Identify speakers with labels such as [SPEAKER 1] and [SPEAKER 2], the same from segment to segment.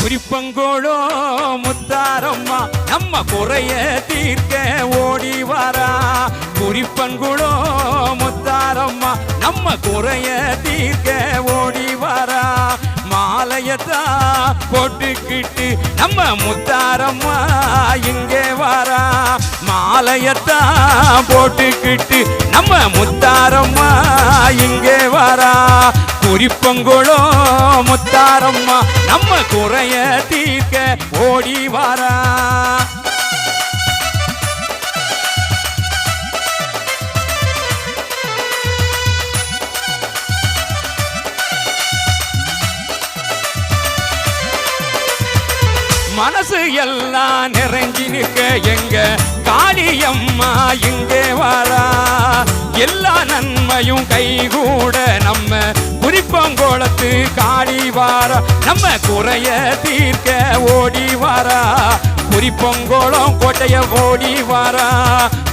[SPEAKER 1] குறிப்பங்கோளோ முத்தாரம்மா நம்ம குறைய தீர்க்க ஓடி வாரா. குறிப்பங்குளோ முத்தாரம்மா நம்ம குறைய தீர்க்க ஓடி வாரா. மாலையத்தா போட்டுக்கிட்டு நம்ம முத்தாரம்மா இங்கே வாரா. மாலையத்தா போட்டுக்கிட்டு நம்ம முத்தாரம்மா இங்கே வாரா. குறிப்பங்குளோ முத்தாரம்மா நம்ம குறைய தீர்க்க ஓடி வாரா. மனசு எல்லாம் நிறைஞ்சி நிற்க எங்க காளியம்மா இங்கே வாரா. எல்லா நன்மையும் கைகூட நம்ம குறிப்பங்கோளத்து காளி வாரா. நம்ம குறைய தீர்க்க ஓடி வாரா. குறிப்பங்கோளம் கோட்டைய ஓடி வாரா.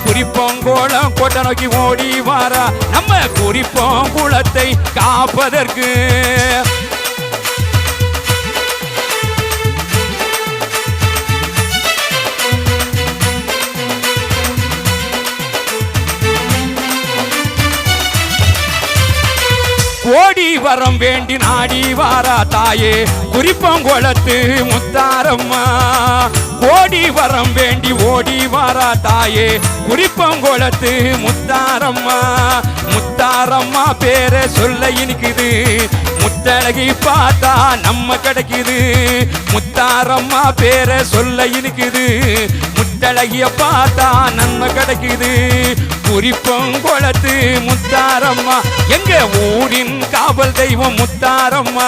[SPEAKER 1] குறிப்பங்கோளம் கோட்டை நோக்கி ஓடி வாரா. நம்ம குறிப்பங்குளத்தை காப்பதற்கு ஓடி வரம் வேண்டி நாடி வாரா தாயே குறிப்பங்கோளத்து முத்தாரம்மா. ஓடி வரம் வேண்டி ஓடி வாரா தாயே குறிப்பங்கோளத்து முத்தாரம்மா. முத்தாரம்மா பேரை சொல்ல இனிக்குது, முத்தழகி பார்த்தா நம்ம கிடைக்குது. முத்தாரம்மா பேரை சொல்ல இனிக்குது, முத்தழகிய பார்த்தா நன்மை கிடைக்குது. குறிப்பங்கோளத்து முத்தாரம்மா எங்க ஊரின் காவல் தெய்வம் முத்தாரம்மா.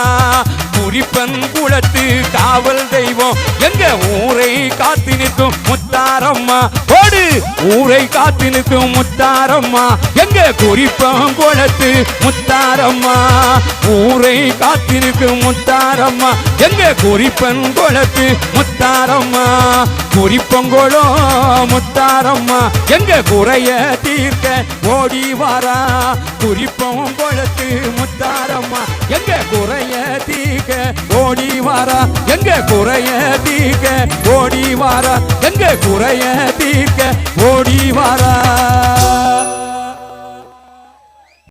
[SPEAKER 1] குறிப்பங்குளத்து காவல் தெய்வம் எங்க ஊரை காத்து நிற்கும் முத்தாரம்மா. ஓடு ஊரை காத்து நிற்கும் முத்தாரம்மா எங்க குறிப்பங்குளத்து முத்தாரம்மா. ஊரை காத்து நிற்கும் முத்தாரம்மா எங்க குறிப்பங்குளத்து முத்தாரம்மா. குறிப்பங்கோளோ முத்தாரம்மா எங்க குறைய தீர்க்க ஓடி வாரா. குறிப்பங்கோளத்து முத்தாரம்மா எங்க குறைய தீர்க்க ஓடி வாரா. எங்க குறைய தீர்க்க ஓடி வாரா. எங்க குறைய தீர்க்க ஓடி வாரா.